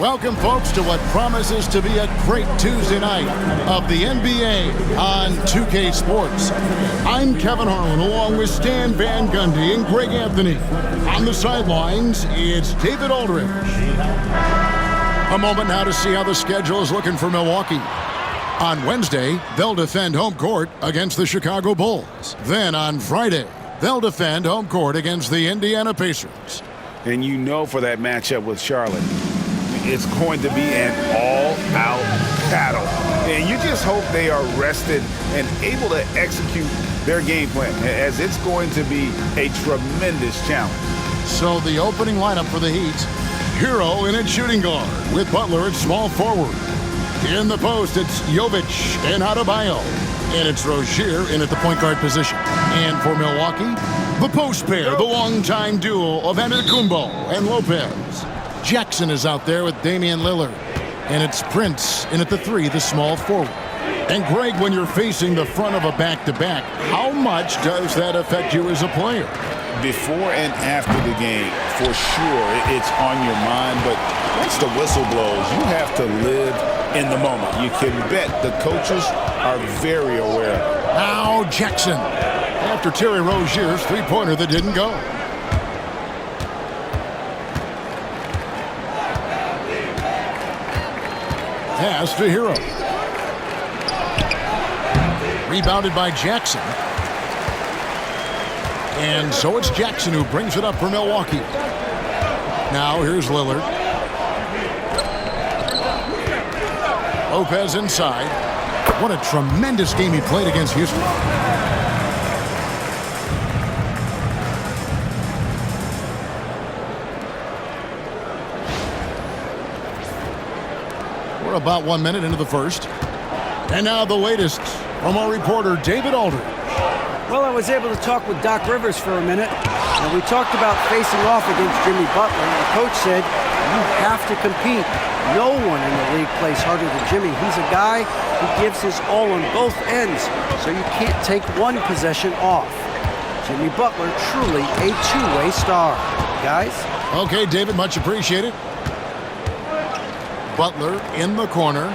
Welcome, folks, to what promises to be a great Tuesday night of the NBA on 2K Sports. I'm Kevin Harlan, along with Stan Van Gundy and Greg Anthony. On the sidelines, it's David Aldridge. A moment now to see how the schedule is looking for Milwaukee. On Wednesday, they'll defend home court against the Chicago Bulls. Then on Friday, they'll defend home court against the Indiana Pacers. And you know, for that matchup with Charlotte, it's going to be an all-out battle. And you just hope they are rested and able to execute their game plan, as it's going to be a tremendous challenge. So the opening lineup for the Heat: Hero in at shooting guard, with Butler at small forward. In the post, it's Jovic and Adebayo. And it's Rozier in at the point guard position. And for Milwaukee, the post pair, the longtime duo of Antetokounmpo and Lopez. Jackson is out there with Damian Lillard. And it's Prince in at the three, the small forward. And Greg, when you're facing the front of a back-to-back, how much does that affect you as a player? Before and after the game, for sure, it's on your mind. But once the whistle blows, you have to live in the moment. You can bet the coaches are very aware of it. Now Jackson, after Terry Rozier's three-pointer that didn't go. Pass to Hero. Rebounded by Jackson. And so it's Jackson who brings it up for Milwaukee. Now here's Lillard. Lopez inside. What a tremendous game he played against Houston. We're about 1 minute into the first. And now the latest from our reporter, David Aldridge. Well, I was able to talk with Doc Rivers for a minute, and we talked about facing off against Jimmy Butler. And the coach said, you have to compete. No one in the league plays harder than Jimmy. He's a guy who gives his all on both ends, so you can't take one possession off. Jimmy Butler, truly a two-way star. Guys? Okay, David, much appreciated. Butler in the corner.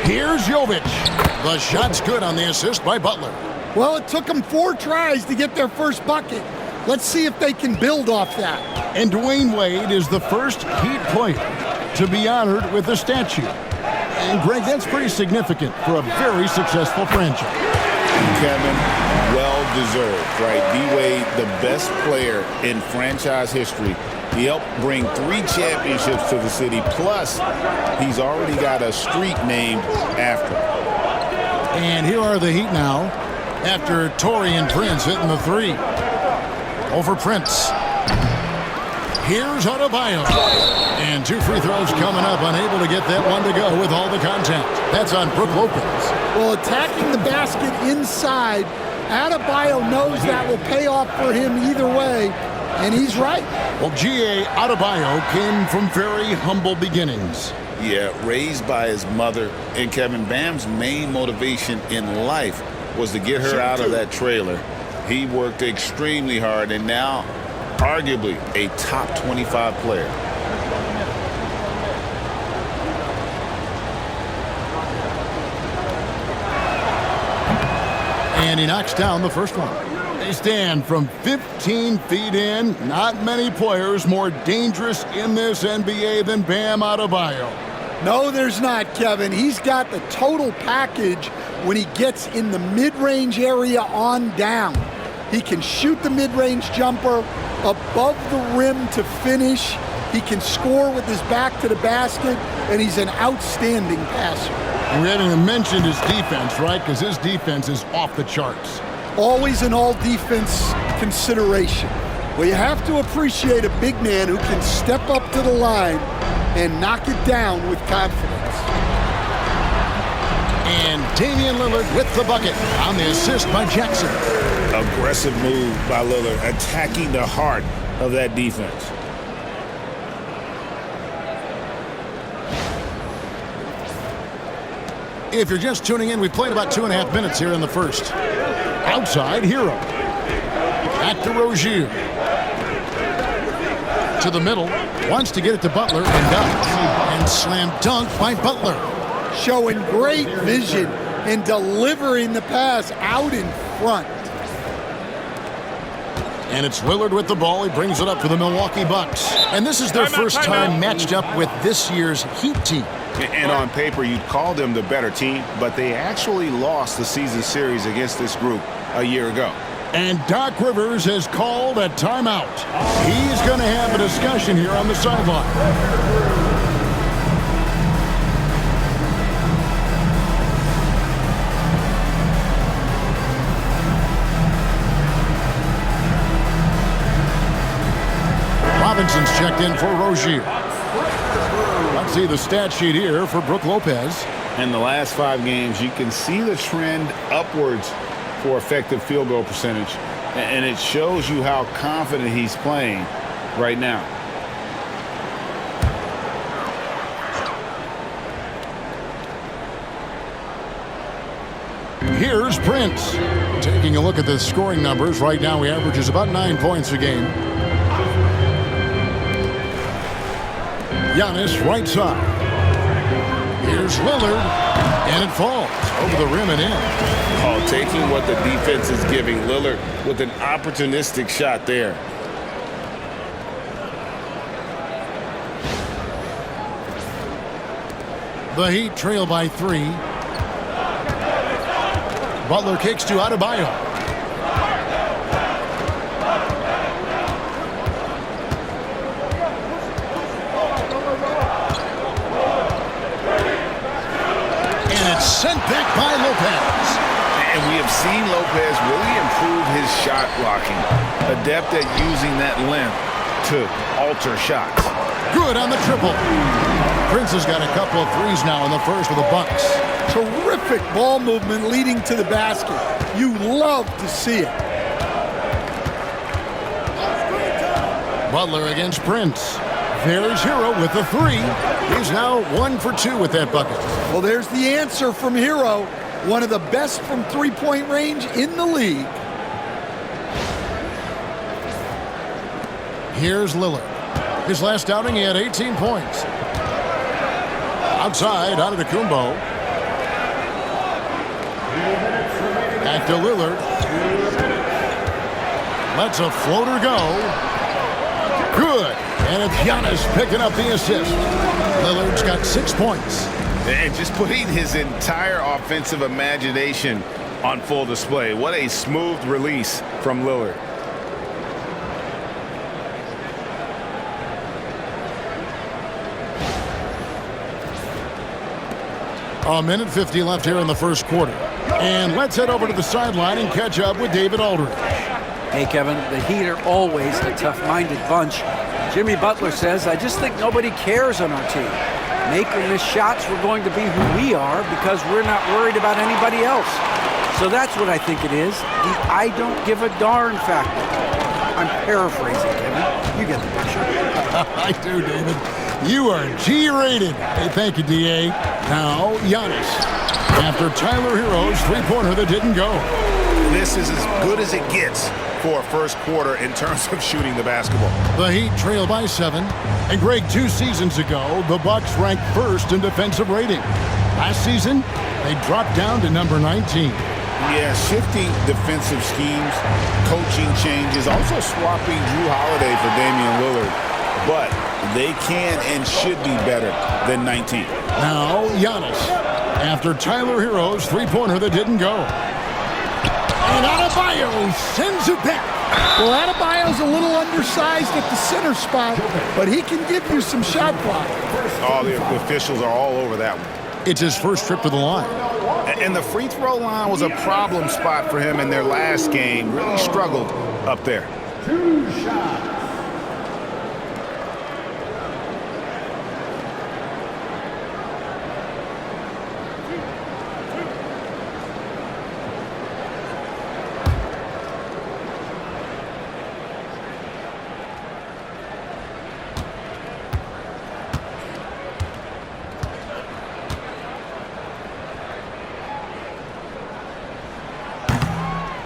Here's Jovic. The shot's good on the assist by Butler. Well, it took them 4 tries to get their first bucket. Let's see if they can build off that. And Dwayne Wade is the first Heat player to be honored with a statue. And Greg, that's pretty significant for a very successful franchise. Kevin, well-deserved, right? D-Wade, the best player in franchise history. He helped bring 3 championships to the city, plus he's already got a street named after him. And here are the Heat now, after Taurean Prince hitting the three. Over Prince. Here's Adebayo. And 2 free throws coming up, unable to get that one to go with all the contact. That's on Brook Lopez. Well, attacking the basket inside, Adebayo knows that will pay off for him either way, and he's right. Well, G.A. Adebayo came from very humble beginnings. Yeah, raised by his mother. And Kevin, Bam's main motivation in life was to get her out of that trailer. He worked extremely hard, and now arguably a top 25 player. And he knocks down the first one. They stand from 15 feet in. Not many players more dangerous in this NBA than Bam Adebayo. No, there's not, Kevin. He's got the total package when he gets in the mid-range area on down. He can shoot the mid-range jumper above the rim to finish. He can score with his back to the basket, and he's an outstanding passer. And we haven't mentioned his defense, right? Because his defense is off the charts. Always an all-defense consideration. Well, you have to appreciate a big man who can step up to the line and knock it down with confidence. And Damian Lillard with the bucket on the assist by Jackson. Aggressive move by Lillard, attacking the heart of that defense. If you're just tuning in, we played about 2.5 minutes here in the first. Outside, Hero. Back to Rozier. To the middle. Wants to get it to Butler and does. And slam dunk by Butler. Showing great vision and delivering the pass out in front. And it's Lillard with the ball. He brings it up for the Milwaukee Bucks. And this is their first time matched up with this year's Heat team. And on paper, you'd call them the better team, but they actually lost the season series against this group a year ago. And Doc Rivers has called a timeout. He's going to have a discussion here on the sideline. Robinson's checked in for Rozier. Let's see the stat sheet here for Brook Lopez. In the last 5 games, you can see the trend upwards for effective field goal percentage. And it shows you how confident he's playing right now. Here's Prince. Taking a look at the scoring numbers, right now he averages about 9 points a game. Giannis right side. Here's Lillard, and it falls over the rim and in. Oh, taking what the defense is giving Lillard with an opportunistic shot there. The Heat trail by 3. Butler kicks to Adebayo. Sent back by Lopez. And we have seen Lopez really improve his shot blocking. Adept at using that length to alter shots. Good on the triple. Prince has got a couple of threes now in the first with the Bucks. Terrific ball movement leading to the basket. You love to see it. Butler against Prince. There's Hero with the 3. He's now 1 for 2 with that bucket. Well, there's the answer from Hero. One of the best from three-point range in the league. Here's Lillard. His last outing, he had 18 points. Outside, Antetokounmpo. Back to Lillard. Lets a floater go. Good. And it's Giannis picking up the assist. Lillard's got 6 points. And just putting his entire offensive imagination on full display. What a smooth release from Lillard. A minute 50 left here in the first quarter. And let's head over to the sideline and catch up with David Aldridge. Hey, Kevin, the Heat are always a tough-minded bunch. Jimmy Butler says, I just think nobody cares on our team. Make or miss shots, we're going to be who we are because we're not worried about anybody else. So that's what I think it is, the I don't give a darn factor. I'm paraphrasing, Kevin. You get the picture. I do, David. You are G-rated. Hey, thank you, D.A. Now, Giannis. After Tyler Hero's three-pointer that didn't go. This is as good as it gets for a first quarter in terms of shooting the basketball. The Heat trail by 7. And Greg, 2 seasons ago, the Bucks ranked first in defensive rating. Last season, they dropped down to number 19. Yeah, shifting defensive schemes, coaching changes, also swapping Drew Holiday for Damian Lillard. But they can and should be better than 19. Now, Giannis. After Tyler Hero's three-pointer that didn't go. And Adebayo sends it back. Well, Adebayo's a little undersized at the center spot, but he can give you some shot block. Oh, the officials are all over that one. It's his first trip to the line. And the free throw line was a problem spot for him in their last game. Really struggled up there. 2 shots.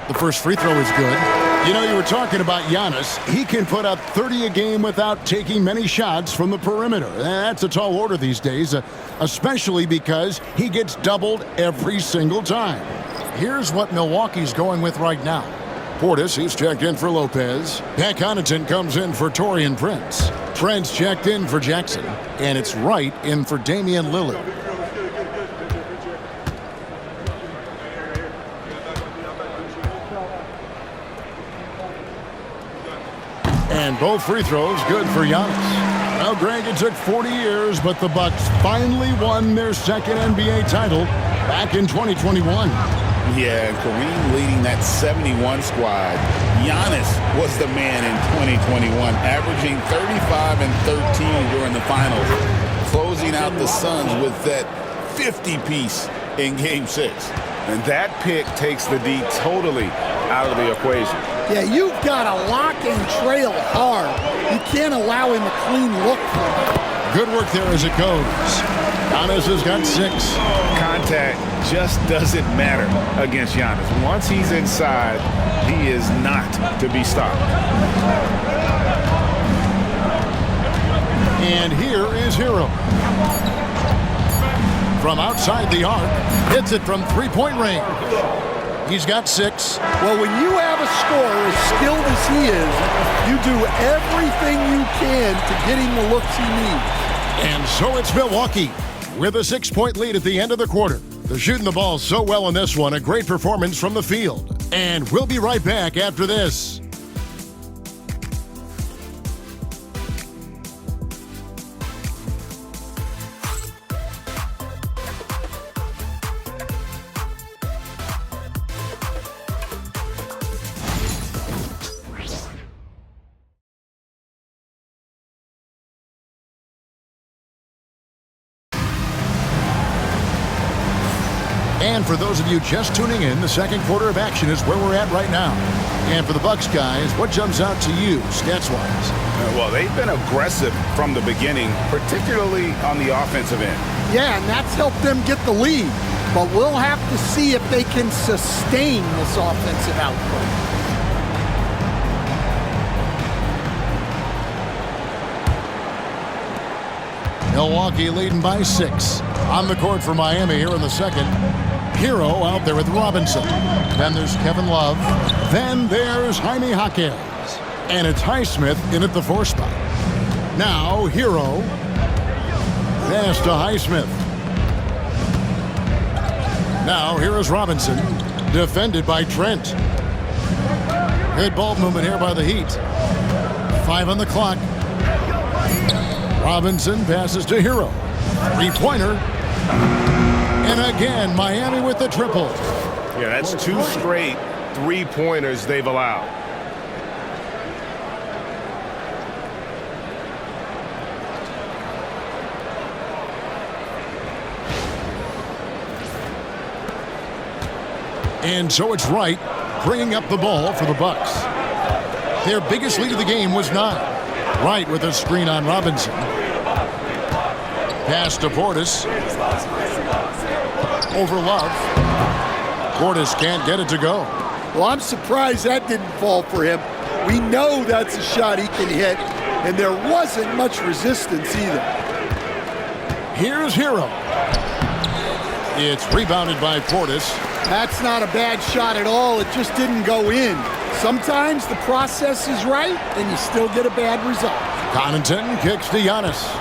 The first free throw is good. You know, you were talking about Giannis. He can put up 30 a game without taking many shots from the perimeter. That's a tall order these days, especially because he gets doubled every single time. Here's what Milwaukee's going with right now. Portis, he's checked in for Lopez. Pat Connaughton comes in for Taurean Prince. Trent's checked in for Jackson. And it's Wright in for Damian Lillard. And both free throws good for Giannis. Well, Greg, it took 40 years, but the Bucks finally won their second NBA title back in 2021. Yeah, and Kareem leading that 71 squad. Giannis was the man in 2021, averaging 35 and 13 during the finals, closing out the Suns with that 50-piece in Game 6. And that pick takes the D totally out of the equation. Yeah, you've got to lock and trail hard. You can't allow him a clean look for him. Good work there as it goes. Giannis has got 6. Contact just doesn't matter against Giannis. Once he's inside, he is not to be stopped. And here is Hero. From outside the arc, hits it from three-point range. He's got 6. Well, when you have a scorer as skilled as he is, you do everything you can to get him the looks he needs. And so it's Milwaukee with a 6-point lead at the end of the quarter. They're shooting the ball so well in this one. A great performance from the field. And we'll be right back after this. And for those of you just tuning in, the second quarter of action is where we're at right now. And for the Bucks guys, what jumps out to you, stats-wise? Well, they've been aggressive from the beginning, particularly on the offensive end. Yeah, and that's helped them get the lead. But we'll have to see if they can sustain this offensive output. Milwaukee leading by 6. On the court for Miami here in the second. Hero out there with Robinson. Then there's Kevin Love. Then there's Jaime Jaquez. And it's Highsmith in at the 4 spot. Now Hero. Pass to Highsmith. Now here is Robinson. Defended by Trent. Good ball movement here by the Heat. 5 on the clock. Robinson passes to Hero. 3-pointer. And again, Miami with the triple. Yeah, that's 2 straight 3-pointers they've allowed. And so it's Wright bringing up the ball for the Bucks. Their biggest lead of the game was 9. Wright with a screen on Robinson. Pass to Portis. Over Love. Portis can't get it to go. Well, I'm surprised that didn't fall for him. We know that's a shot he can hit, and there wasn't much resistance either. Here's Hero. It's rebounded by Portis. That's not a bad shot at all. It just didn't go in. Sometimes the process is right, and you still get a bad result. Connaughton kicks to Giannis.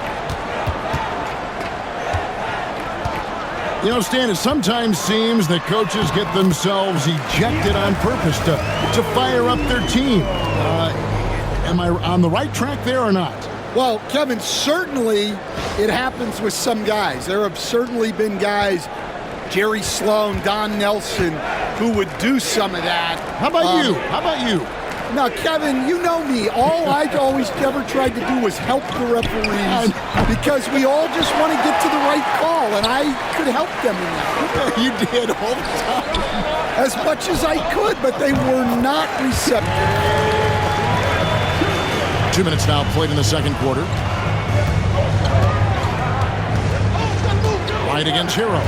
You know, Stan, it sometimes seems that coaches get themselves ejected on purpose to fire up their team. Am I on the right track there or not? Well, Kevin, certainly it happens with some guys. There have certainly been guys, Jerry Sloan, Don Nelson, who would do some of that. How about you? How about you? Now, Kevin, you know me. All I've always ever tried to do was help the referees because we all just want to get to the right call, and I could help them in that. You did all the time. As much as I could, but they were not receptive. 2 minutes now played in the second quarter. Right against Hero.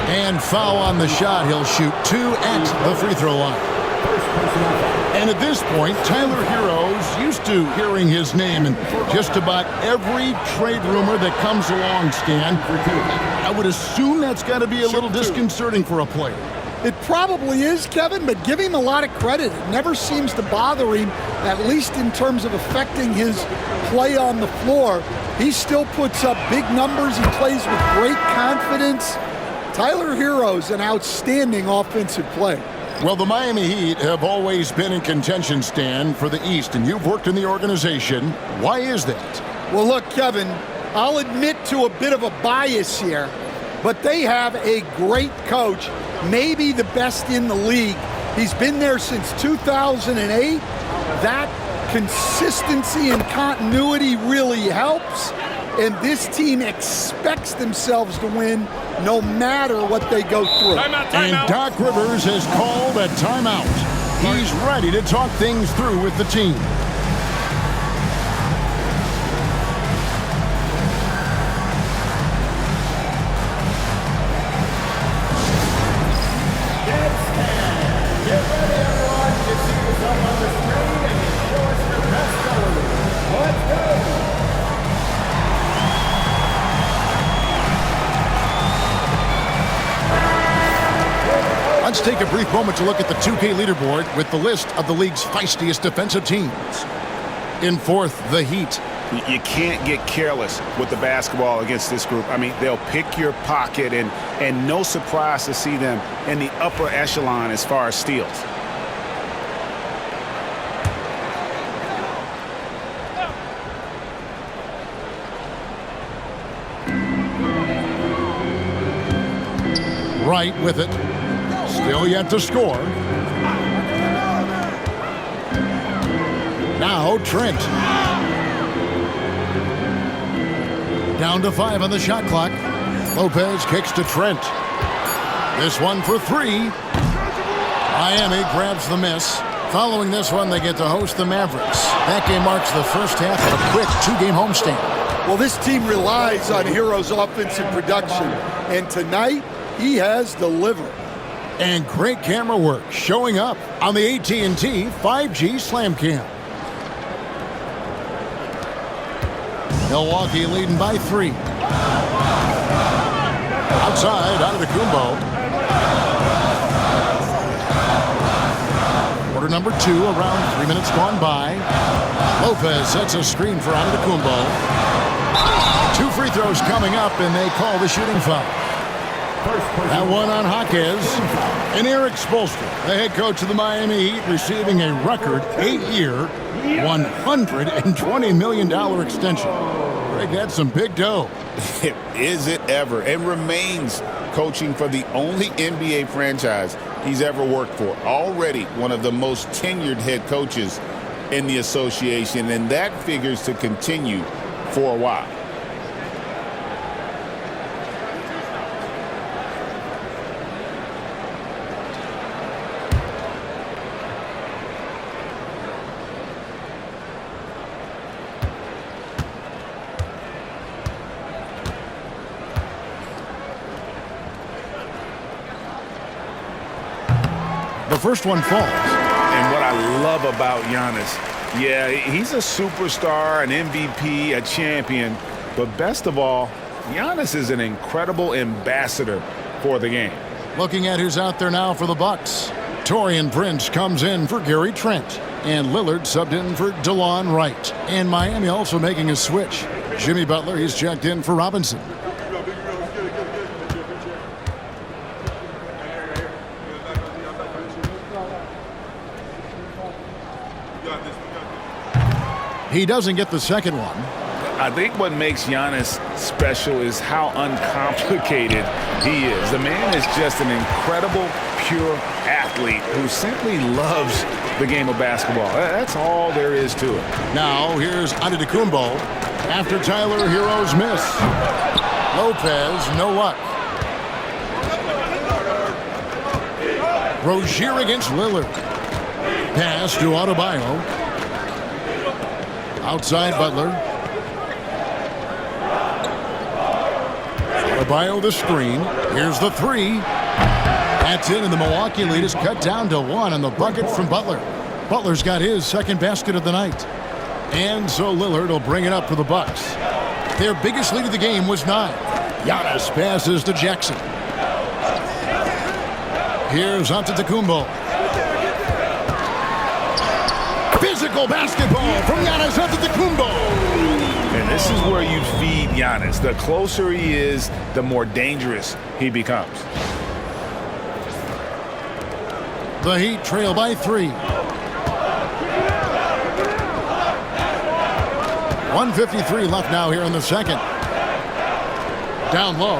And foul on the shot. He'll shoot 2 at the free throw line. And at this point, Tyler Herro's used to hearing his name in just about every trade rumor that comes along, Stan. I would assume that's got to be a little disconcerting for a player. It probably is, Kevin, but give him a lot of credit. It never seems to bother him, at least in terms of affecting his play on the floor. He still puts up big numbers. He plays with great confidence. Tyler Herro's an outstanding offensive player. Well, the Miami Heat have always been in contention, Stan, for the East, and you've worked in the organization. Why is that? Well, look, Kevin, I'll admit to a bit of a bias here, but they have a great coach, maybe the best in the league. He's been there since 2008. That consistency and continuity really helps, and this team expects themselves to win no matter what they go through. And Doc Rivers has called a timeout. He's ready to talk things through with the team. Let's take a brief moment to look at the 2K leaderboard with the list of the league's feistiest defensive teams. In fourth, the Heat. You can't get careless with the basketball against this group. I mean, they'll pick your pocket, and no surprise to see them in the upper echelon as far as steals. Right with it. Still yet to score. Now Trent. Down to 5 on the shot clock. Lopez kicks to Trent. This one for 3. Miami grabs the miss. Following this one, they get to host the Mavericks. That game marks the first half of a quick 2-game homestand. Well, this team relies on Herro's offensive production, and tonight he has delivered. And great camera work showing up on the AT&T 5G Slam Cam. Milwaukee leading by 3. Outside, Antetokounmpo. Quarter number 2, around 3 minutes gone by. Lopez sets a screen for Antetokounmpo. 2 free throws coming up, and they call the shooting foul. That one on Jaquez. And Eric Spoelstra, the head coach of the Miami Heat, receiving a record 8-year, $120 million extension. Greg, that's some big dough. Is it ever? And remains coaching for the only NBA franchise he's ever worked for. Already one of the most tenured head coaches in the association, and that figures to continue for a while. The first one falls. And what I love about Giannis, yeah, he's a superstar, an MVP, a champion, but best of all, Giannis is an incredible ambassador for the game. Looking at who's out there now for the Bucks. Taurean Prince comes in for Gary Trent. And Lillard subbed in for DeLon Wright. And Miami also making a switch. Jimmy Butler, he's checked in for Robinson. He doesn't get the second one. I think what makes Giannis special is how uncomplicated he is. The man is just an incredible, pure athlete who simply loves the game of basketball. That's all there is to it. Now, here's Antetokounmpo after Tyler Herro's miss. Lopez, no luck. Rozier against Lillard. Pass to Adebayo. Outside Butler. Adebayo the screen. Here's the 3. That's in, and the Milwaukee lead is cut down to 1 on the bucket from Butler. Butler's got his second basket of the night. And so Lillard will bring it up for the Bucks. Their biggest lead of the game was 9. Giannis passes to Jackson. Here's Antetokounmpo. Physical basketball from Giannis Antetokounmpo. And this is where you feed Giannis. The closer he is, the more dangerous he becomes. The Heat trail by 3. 1:53 left now here in the second. Down low.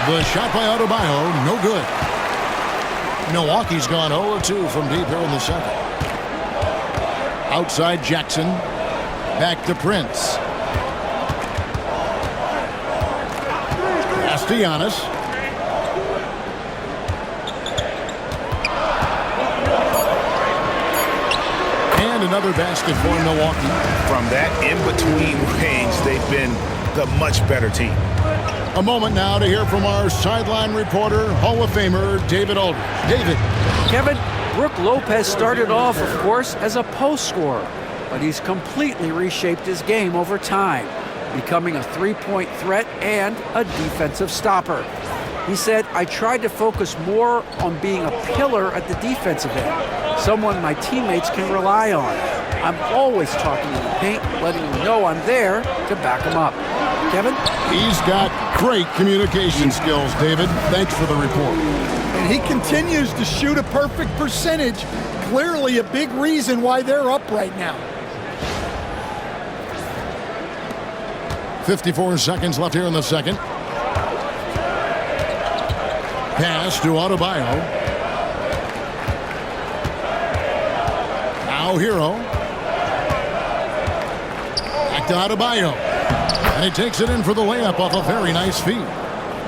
The shot by Adebayo, no good. Milwaukee's gone 0-2 from deep here in the second. Outside Jackson. Back to Prince. Pass to Giannis. And another basket for Milwaukee. From that in-between range, they've been the much better team. A moment now to hear from our sideline reporter, Hall of Famer David Aldridge. David. Kevin, Brook Lopez started off, of course, as a post scorer, but he's completely reshaped his game over time, becoming a three-point threat and a defensive stopper. He said, I tried to focus more on being a pillar at the defensive end, someone my teammates can rely on. I'm always talking in the paint, letting them know I'm there to back them up. Kevin? He's got great communication skills, David. Thanks for the report. And he continues to shoot a perfect percentage. Clearly a big reason why they're up right now. 54 seconds left here in the second. Pass to Adebayo. Now Hero. Back to Adebayo. And he takes it in for the layup off a very nice feed.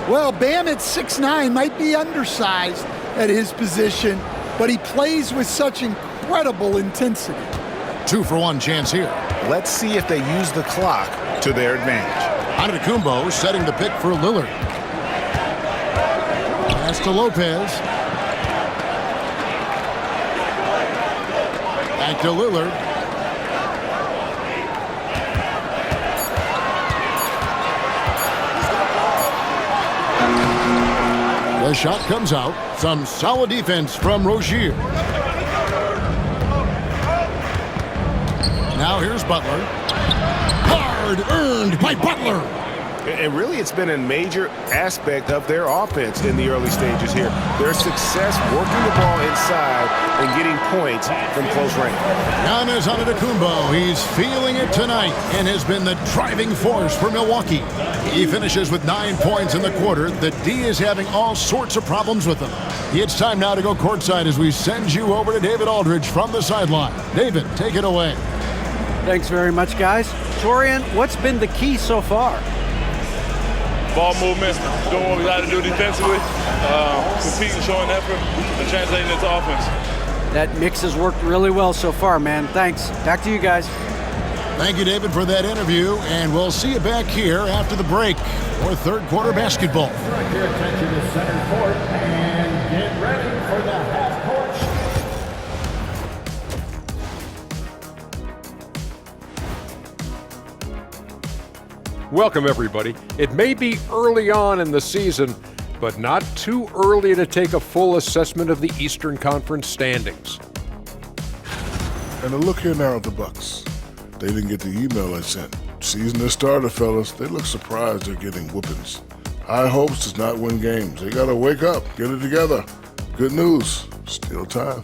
Well, Bam at 6'9" might be undersized at his position, but he plays with such incredible intensity. 2-for-1 chance here. Let's see if they use the clock to their advantage. Antetokounmpo setting the pick for Lillard. Pass to Lopez. Back to Lillard. The shot comes out. Some solid defense from Rozier. Now here's Butler. Hard earned by Butler. And really, it's been a major aspect of their offense in the early stages here. Their success working the ball inside and getting points from close range. Giannis Antetokounmpo, he's feeling it tonight and has been the driving force for Milwaukee. He finishes with 9 points in the quarter. The D is having all sorts of problems with him. It's time now to go courtside as we send you over to David Aldridge from the sideline. David, take it away. Thanks very much, guys. Torian, what's been the key so far? Ball movement, doing what we got to do defensively, competing, showing effort, and translating into offense. That mix has worked really well so far, man. Thanks. Back to you guys. Thank you, David, for that interview, and we'll see you back here after the break for third quarter basketball. Direct your attention to center court and get ready for the half court. Welcome, everybody. It may be early on in the season, but not too early to take a full assessment of the Eastern Conference standings. And a look here now at the Bucks. They didn't get the email I sent. Season has started, fellas. They look surprised they're getting whoopings. High hopes does not win games. They gotta wake up, get it together. Good news, still time.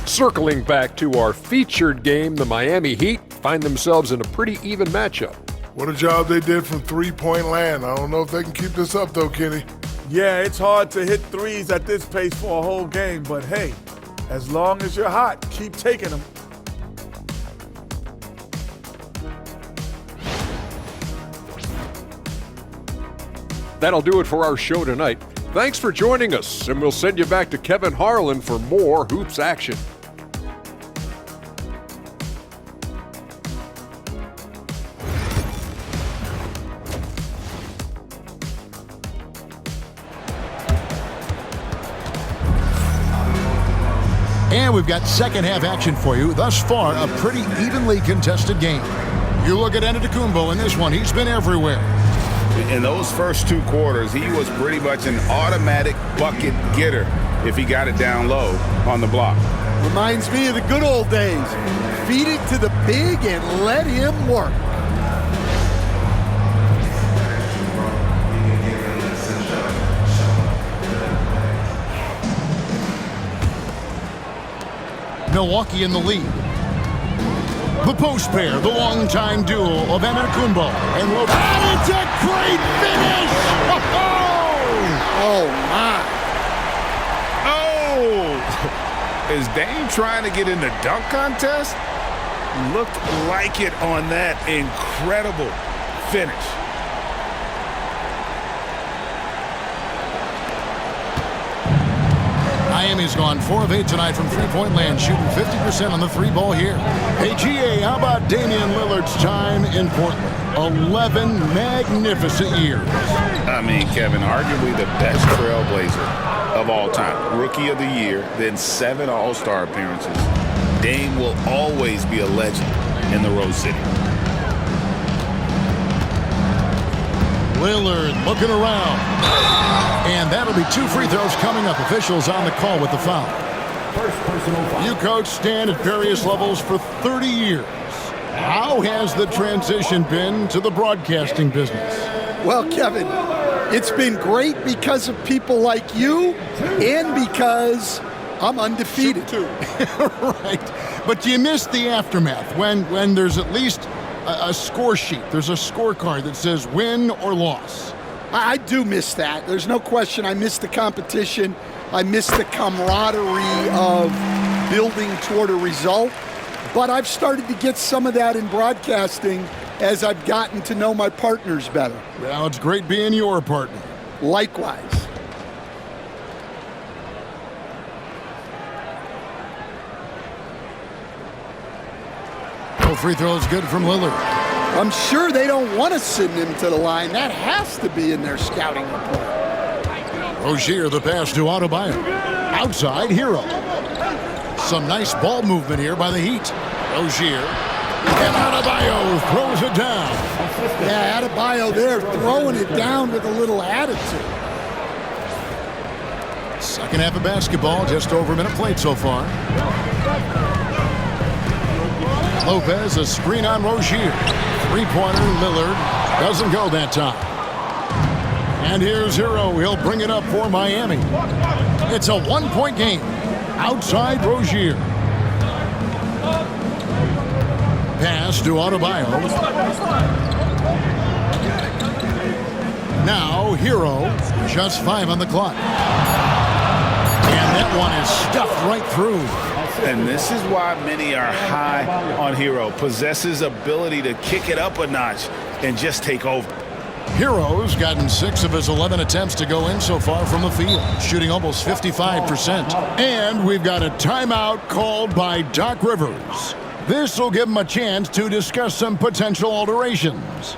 Circling back to our featured game, the Miami Heat find themselves in a pretty even matchup. What a job they did from three-point land. I don't know if they can keep this up, though, Kenny. Yeah, it's hard to hit threes at this pace for a whole game, but hey, as long as you're hot, keep taking them. That'll do it for our show tonight. Thanks for joining us, and we'll send you back to Kevin Harlan for more hoops action. And we've got second half action for you. Thus far, a pretty evenly contested game. You look at Antetokounmpo in this one. He's been everywhere. In those first 2 quarters, he was pretty much an automatic bucket getter if he got it down low on the block. Reminds me of the good old days. Feed it to the big and let him work. Milwaukee in the lead. The post pair, the longtime duo of Antetokounmpo and Lopez. And it's a great finish! Oh, my. Oh! Is Dame trying to get in the dunk contest? Looked like it on that incredible finish. Miami's gone 4 of 8 tonight from three-point land, shooting 50% on the 3-ball here. Hey, GA, how about Damian Lillard's time in Portland? 11 magnificent years. I mean, Kevin, arguably the best trailblazer of all time. Rookie of the year, then 7 All-Star appearances. Dame will always be a legend in the Rose City. Lillard looking around. And that'll be 2 free throws coming up. Officials on the call with the foul. You coach Stan at various levels for 30 years. How has the transition been to the broadcasting business? Well, Kevin, it's been great because of people like you and because I'm undefeated. Right. But you miss the aftermath when there's at least a score sheet. There's a scorecard that says win or loss. I do miss that. There's no question. I miss the competition. I miss the camaraderie of building toward a result. But I've started to get some of that in broadcasting as I've gotten to know my partners better. Well, it's great being your partner. Likewise. No free throws good from Lillard. I'm sure they don't want to send him to the line. That has to be in their scouting report. Rozier, the pass to Adebayo. Outside, Hero. Some nice ball movement here by the Heat. Rozier. And Adebayo throws it down. Yeah, Adebayo there throwing it down with a little attitude. Second half of basketball, just over a minute played so far. Lopez, a screen on Rozier. Three-pointer, Lillard. Doesn't go that time. And here's Hero. He'll bring it up for Miami. It's a 1-point game. Outside Rozier. Pass to Adebayo. Now Hero. Just 5 on the clock. And that one is stuffed right through. And this is why many are high on Hero. Possesses ability to kick it up a notch and just take over. Hero's gotten 6 of his 11 attempts to go in so far from the field, shooting almost 55%. And we've got a timeout called by Doc Rivers. This will give him a chance to discuss some potential alterations.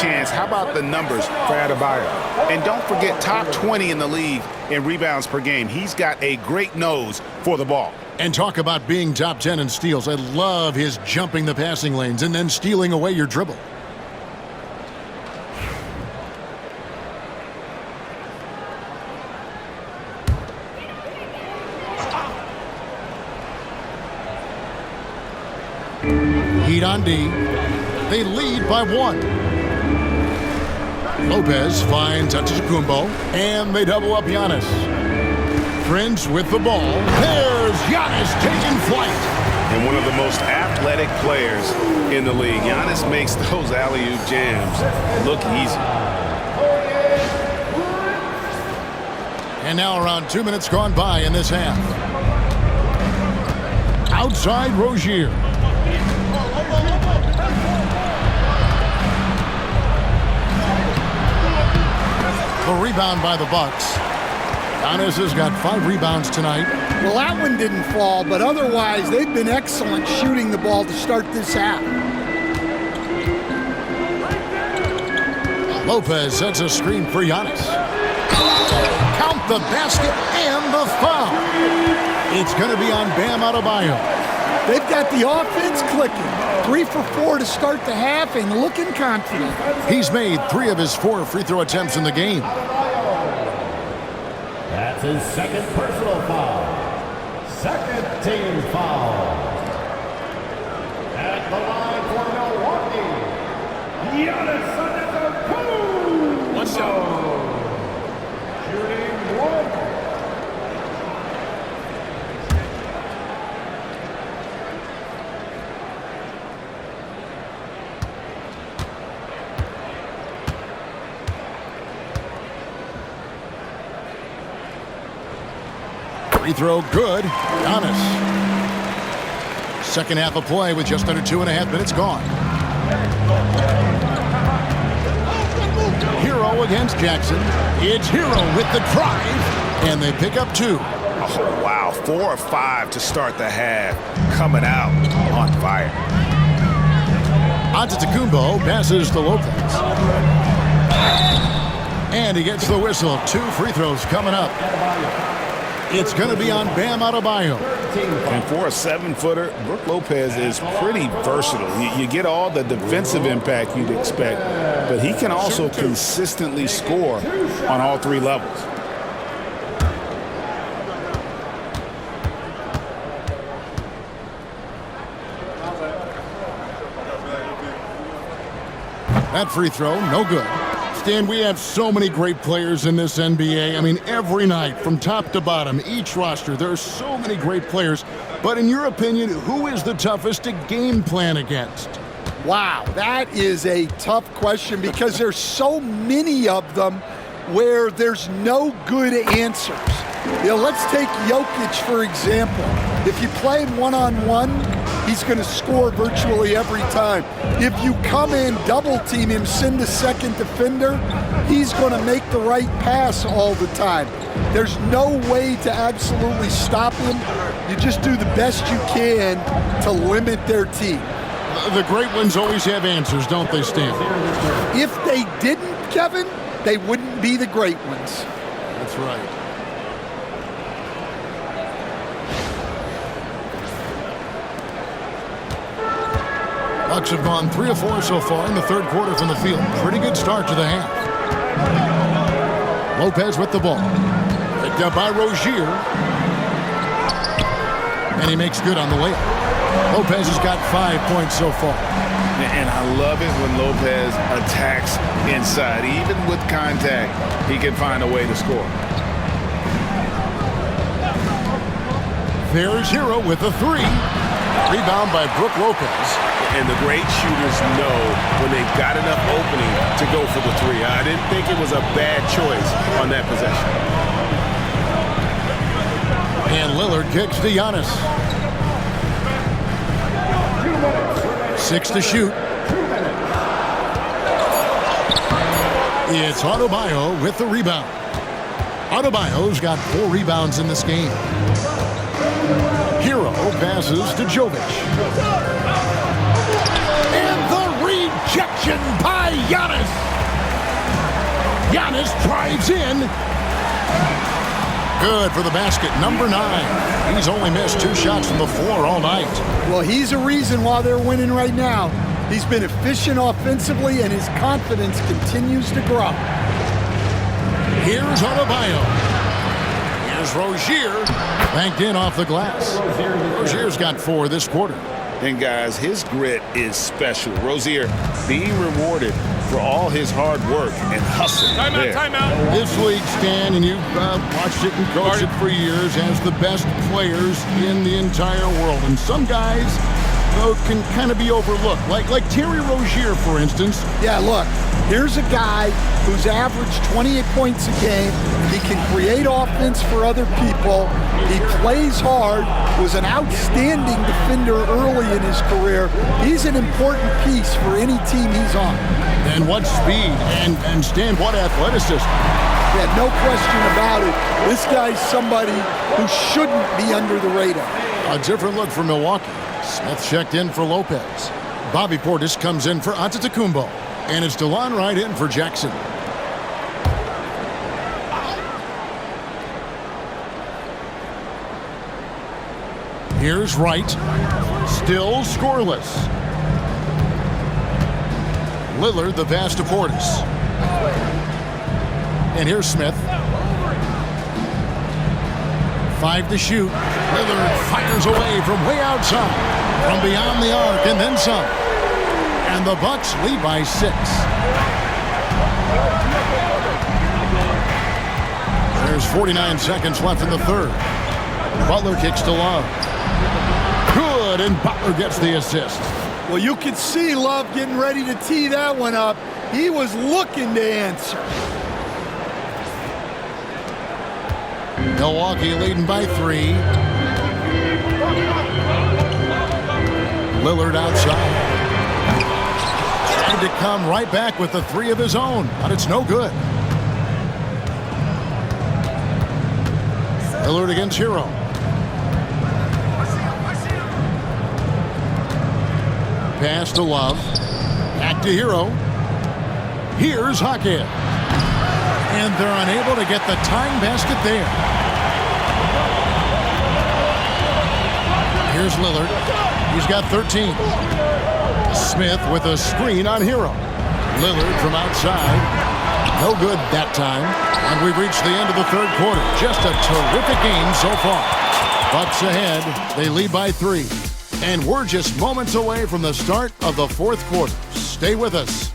Chance. How about the numbers for Adebayo? And don't forget, top 20 in the league in rebounds per game. He's got a great nose for the ball. And talk about being top 10 in steals. I love his jumping the passing lanes and then stealing away your dribble. Heat on D. They lead by 1. Lopez finds Antetokounmpo, and they double up Giannis. Prince with the ball. There's Giannis taking flight. And one of the most athletic players in the league. Giannis makes those alley-oop jams look easy. And now around 2 minutes gone by in this half. Outside Rozier. The rebound by the Bucks. Giannis has got 5 rebounds tonight. Well, that one didn't fall, but otherwise they've been excellent shooting the ball to start this half. Lopez sets a screen for Giannis. Count the basket and the foul. It's going to be on Bam Adebayo. They've got the offense clicking. 3 for 4 to start the half and looking confident. He's made 3 of his 4 free throw attempts in the game. That's his second personal foul. Second team foul. At the line for Milwaukee, Giannis Antetokounmpo. One shot. Shooting 1. Free throw good. Giannis. Second half of play with just under 2.5 minutes gone. Hero against Jackson. It's Hero with the drive. And they pick up 2. Oh, wow. 4 or 5 to start the half. Coming out on fire. Antetokounmpo passes to Lopez. And he gets the whistle. 2 free throws coming up. It's going to be on Bam Adebayo. And for a 7-footer, Brook Lopez is pretty versatile. You get all the defensive impact you'd expect, but he can also consistently score on all 3 levels. That free throw, no good. Stan, we have so many great players in this NBA. I mean, every night, from top to bottom, each roster, there are so many great players. But in your opinion, who is the toughest to game plan against? Wow, that is a tough question because there's so many of them where there's no good answers. You know, let's take Jokic, for example. If you play him one-on-one, he's going to score virtually every time. If you come in, double-team him, send a second defender, he's going to make the right pass all the time. There's no way to absolutely stop him. You just do the best you can to limit their team. The great ones always have answers, don't they, Stan? If they didn't, Kevin, they wouldn't be the great ones. That's right. Bucks have gone 3 of 4 so far in the third quarter from the field. Pretty good start to the half. Lopez with the ball. Picked up by Rozier. And he makes good on the layup. Lopez has got 5 points so far. And I love it when Lopez attacks inside. Even with contact, he can find a way to score. There's Hero with a 3. Rebound by Brook Lopez. And the great shooters know when they've got enough opening to go for the 3. I didn't think it was a bad choice on that possession. And Lillard kicks to Giannis. 6 to shoot. It's Adebayo with the rebound. Adebayo's got 4 rebounds in this game. Hero passes to Jovic. And the rejection by Giannis. Giannis drives in. Good for the basket, number 9. He's only missed 2 shots from the floor all night. Well, he's a reason why they're winning right now. He's been efficient offensively, and his confidence continues to grow. Here's Adebayo. Here's Rozier. Banked in off the glass. Rozier's got 4 this quarter. And guys, his grit is special. Rozier being rewarded for all his hard work and hustle. Timeout. This league, Stan, and you've watched it and coached it for years, has the best players in the entire world. And some guys though, can kind of be overlooked. Like Terry Rozier, for instance. Yeah, look, here's a guy who's averaged 28 points a game. He can create offense for other people. He plays hard, was an outstanding defender early in his career. He's an important piece for any team he's on. And what speed, and Stan, what athleticism. Yeah, no question about it. This guy's somebody who shouldn't be under the radar. A different look for Milwaukee. Smith checked in for Lopez. Bobby Portis comes in for Antetokounmpo. And it's DeLon Wright in for Jackson. Here's Wright. Still scoreless. Lillard, the pass to Portis. And here's Smith. 5 to shoot. Lillard fires away from way outside. From beyond the arc and then some. And the Bucks lead by 6. There's 49 seconds left in the third. Butler kicks to Love. Good, and Butler gets the assist. Well, you could see Love getting ready to tee that one up. He was looking to answer. Milwaukee leading by 3. Lillard outside. Tried to come right back with the 3 of his own, but it's no good. Lillard against Hero. Pass to Love. Back to Hero. Here's Hackett. And they're unable to get the tying basket there. Here's Lillard. He's got 13. Smith with a screen on Hero. Lillard from outside. No good that time. And we've reached the end of the third quarter. Just a terrific game so far. Bucks ahead. They lead by 3. And we're just moments away from the start of the fourth quarter. Stay with us.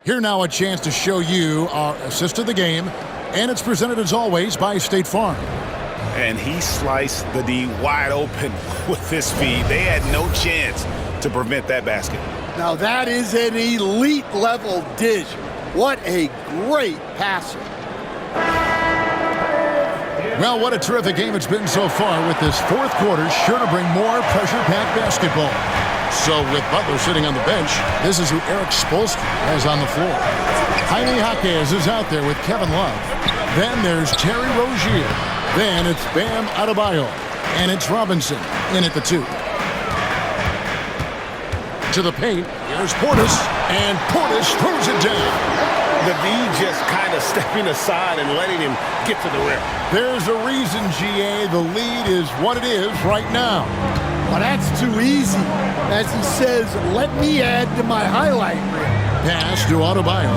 Here now a chance to show you our assist of the game, and it's presented as always by State Farm. And he sliced the D wide open with his feed. They had no chance to prevent that basket. Now that is an elite level dish. What a great passer. Well, what a terrific game it's been so far, with this fourth quarter sure to bring more pressure-packed basketball. So with Butler sitting on the bench, this is who Eric Spoelstra has on the floor. Jaime Jaquez is out there with Kevin Love. Then there's Terry Rozier. Then it's Bam Adebayo. And it's Robinson in at the 2. To the paint, here's Portis. And Portis throws it down. The D just kind of stepping aside and letting him get to the rim. There's a reason, GA, the lead is what it is right now. Well, that's too easy. As he says, let me add to my highlight reel. Pass to Adebayo.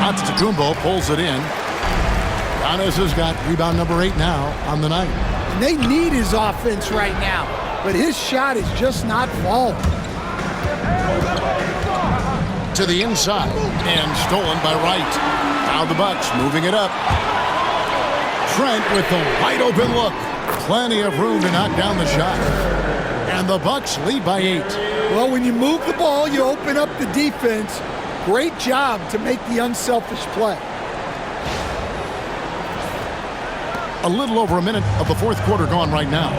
Antetokounmpo pulls it in. Giannis has got rebound number 8 now on the night. And they need his offense right now, but his shot is just not falling. To the inside, and stolen by Wright. Now the Bucks moving it up. Trent with the wide open look. Plenty of room to knock down the shot. And the Bucks lead by 8. Well, when you move the ball, you open up the defense. Great job to make the unselfish play. A little over a minute of the fourth quarter gone right now.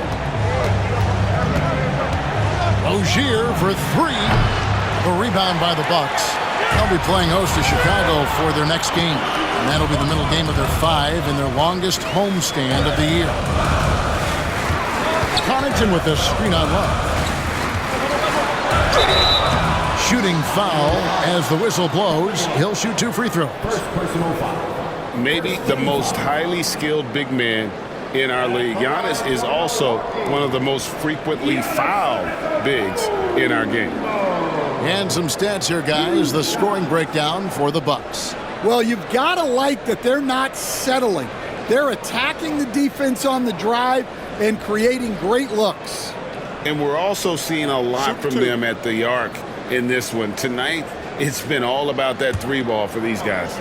Rozier for 3. The rebound by the Bucks. They'll be playing host to Chicago for their next game. And that'll be the middle game of their 5 and their longest homestand of the year. Connaughton with a screen on Love. Shooting foul as the whistle blows. He'll shoot 2 free throws. First personal foul. Maybe the most highly skilled big man in our league. Giannis is also one of the most frequently fouled bigs in our game. And some stats here, guys. The scoring breakdown for the Bucks. Well, you've got to like that they're not settling. They're attacking the defense on the drive and creating great looks. And we're also seeing a lot from them at the arc in this one. Tonight, it's been all about that 3-ball for these guys.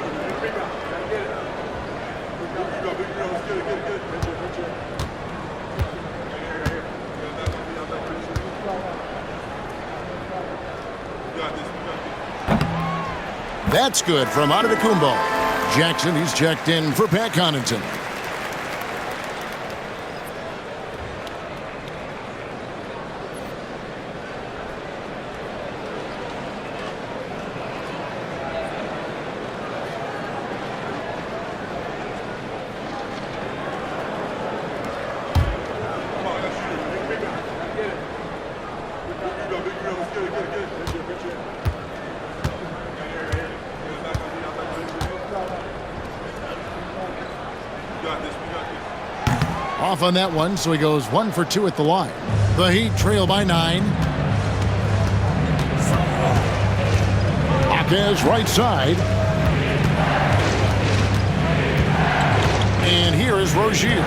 That's good from Antetokounmpo. Jackson, he's checked in for Pat Connaughton. Off on that one, so he goes 1 for 2 at the line. The Heat trail by 9. Hawkes right side. And here is Rozier.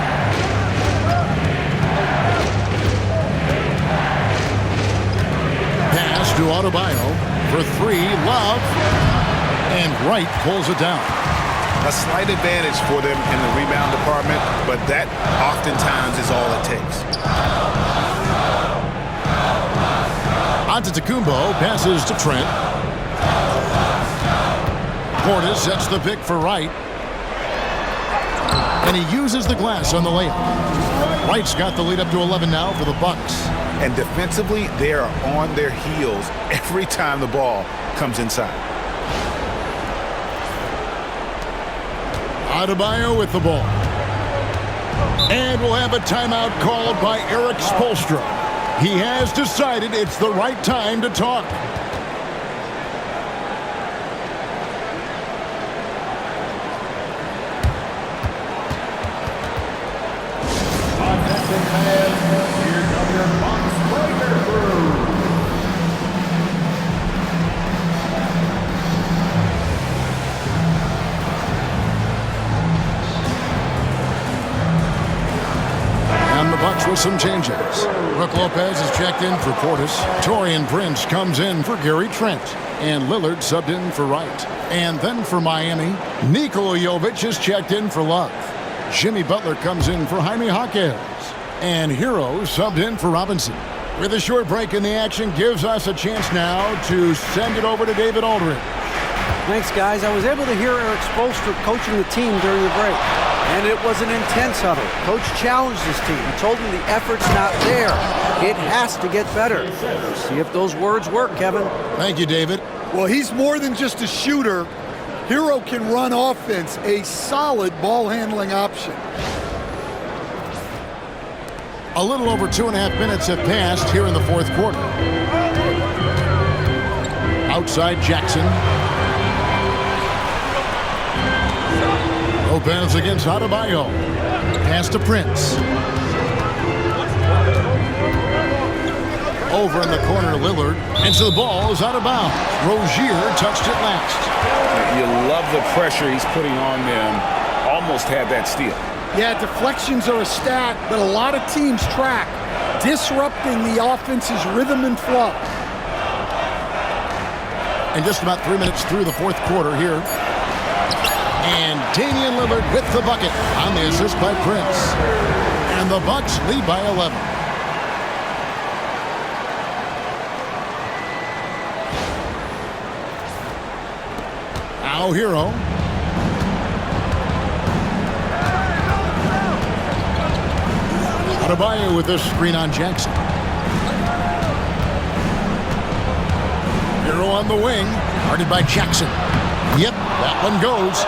Pass to Adebayo for 3. Love. And Wright pulls it down. A slight advantage for them in the rebound department, but that oftentimes is all it takes. Antetokounmpo passes to Trent. Portis sets the pick for Wright. And he uses the glass on the layup. Wright's got the lead up to 11 now for the Bucks. And defensively, they are on their heels every time the ball comes inside. Adebayo with the ball. And we'll have a timeout called by Eric Spoelstra. He has decided it's the right time to talk. Here come your Bucks breaker crew. And the Bucks with some changes. Brook Lopez is checked in for Portis. Taurean Prince comes in for Gary Trent. And Lillard subbed in for Wright. And then for Miami, Nikola Jovic is checked in for Love. Jimmy Butler comes in for Jaime Hawkes. And Hero subbed in for Robinson. With a short break in the action gives us a chance now to send it over to David Aldridge. Thanks, guys. I was able to hear Eric Spoelstra coaching the team during the break. And it was an intense huddle. Coach challenged his team. He told them the effort's not there. It has to get better. See if those words work, Kevin. Thank you, David. Well, he's more than just a shooter. Hero can run offense, a solid ball handling option. A little over 2.5 minutes have passed here in the fourth quarter. Outside Jackson. Lopez against Adebayo. Pass to Prince. Over in the corner, Lillard. And so the ball is out of bounds. Rozier touched it last. You love the pressure he's putting on them. Almost had that steal. Yeah, deflections are a stat that a lot of teams track, disrupting the offense's rhythm and flow. And just about 3 minutes through the fourth quarter here. And Damian Lillard with the bucket on the assist by Prince. And the Bucks lead by 11. Now Hero. Adebayo with this screen on Jackson. Hero on the wing, guarded by Jackson. Yep, that one goes.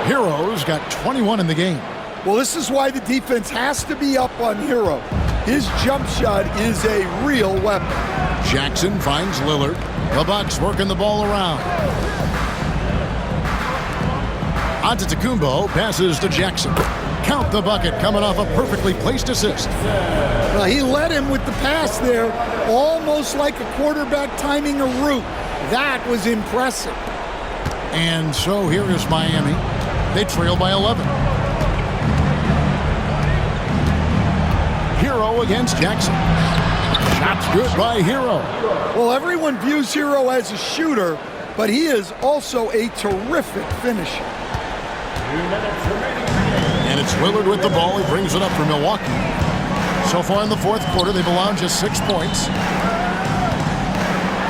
Hero's got 21 in the game. Well, this is why the defense has to be up on Hero. His jump shot is a real weapon. Jackson finds Lillard. The Bucks working the ball around. Antetokounmpo passes to Jackson. Count the bucket coming off a perfectly placed assist. Well, he led him with the pass there, almost like a quarterback timing a route. That was impressive. And so here is Miami. They trail by 11. Hero against Jackson. Shot's good by Hero. Well, everyone views Hero as a shooter, but he is also a terrific finisher. And it's Lillard with the ball. He brings it up for Milwaukee. So far in the fourth quarter, they've allowed just 6 points.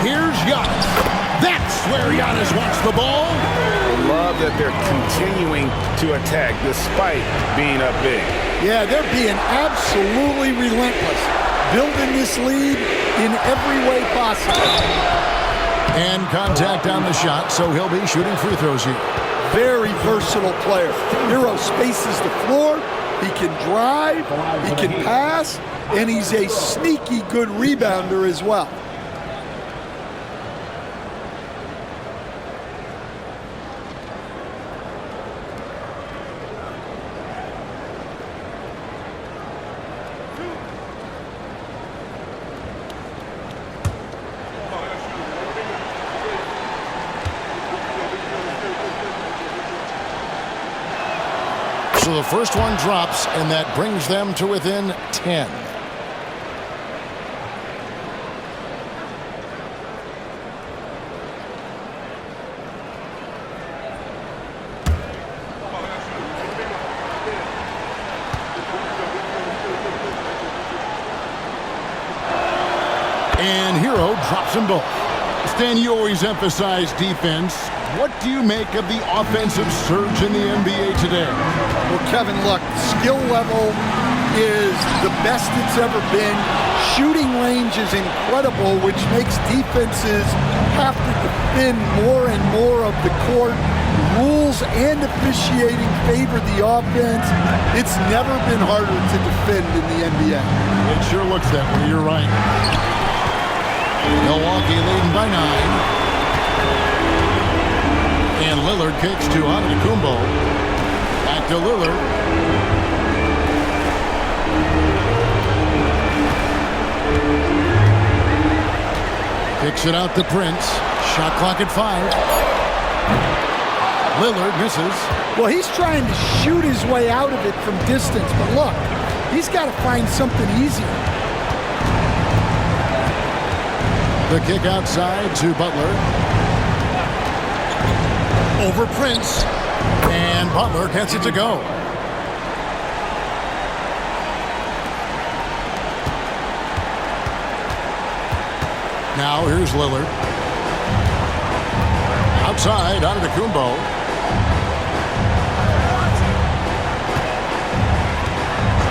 Here's Giannis. That's where Giannis wants the ball. I love that they're continuing to attack despite being up big. Yeah, they're being absolutely relentless, building this lead in every way possible. And contact on the shot, so he'll be shooting free throws here. Very versatile player. Hero spaces the floor. He can drive, he can pass, and he's a sneaky good rebounder as well. So the first one drops, and that brings them to within 10. And Hero drops them both. Stan, you always emphasize defense. What do you make of the offensive surge in the NBA today? Well, Kevin, look, skill level is the best it's ever been. Shooting range is incredible, which makes defenses have to defend more and more of the court. Rules and officiating favor the offense. It's never been harder to defend in the NBA. It sure looks that way. You're right. Milwaukee leading by 9. And Lillard kicks to Antetokounmpo. Back to Lillard. Kicks it out to Prince. Shot clock at 5. Lillard misses. Well, he's trying to shoot his way out of it from distance, but look, he's got to find something easier. The kick outside to Butler. Over Prince, and Butler gets it to go. Now here's Lillard. Outside, Antetokounmpo.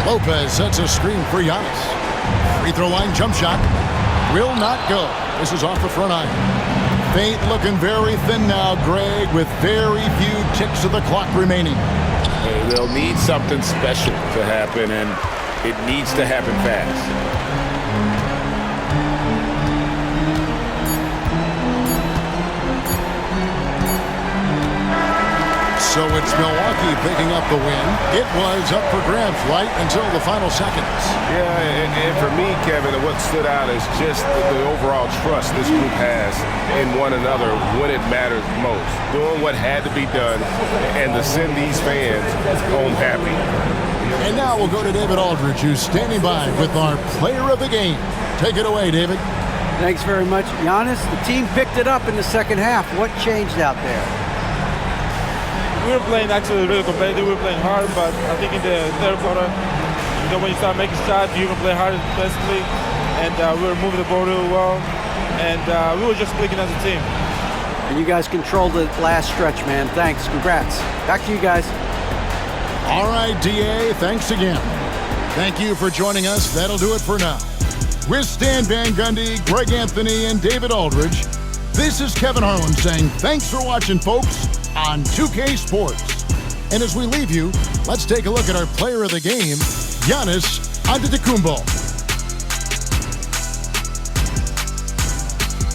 Lopez sets a screen for Giannis. Free throw line jump shot. Will not go. This is off the front iron. Paint looking very thin now, Greg, with very few ticks of the clock remaining. They'll need something special to happen, and it needs to happen fast. So it's Milwaukee picking up the win. It was up for grabs right until the final seconds. Yeah, and for me, Kevin, what stood out is just the overall trust this group has in one another when it matters most. Doing what had to be done and to send these fans home happy. And now we'll go to David Aldridge, who's standing by with our player of the game. Take it away, David. Thanks very much, Giannis. The team picked it up in the second half. What changed out there? We were playing actually really competitive. We were playing hard, but I think in the third quarter, when you start making shots, you can play hard defensively, and we were moving the ball really well, and we were just clicking as a team. And you guys controlled the last stretch, man. Thanks. Congrats. Back to you guys. All right, DA, thanks again. Thank you for joining us. That'll do it for now. With Stan Van Gundy, Greg Anthony, and David Aldridge, this is Kevin Harlan saying thanks for watching, folks, on 2K Sports. And as we leave you, let's take a look at our player of the game, Giannis Antetokounmpo.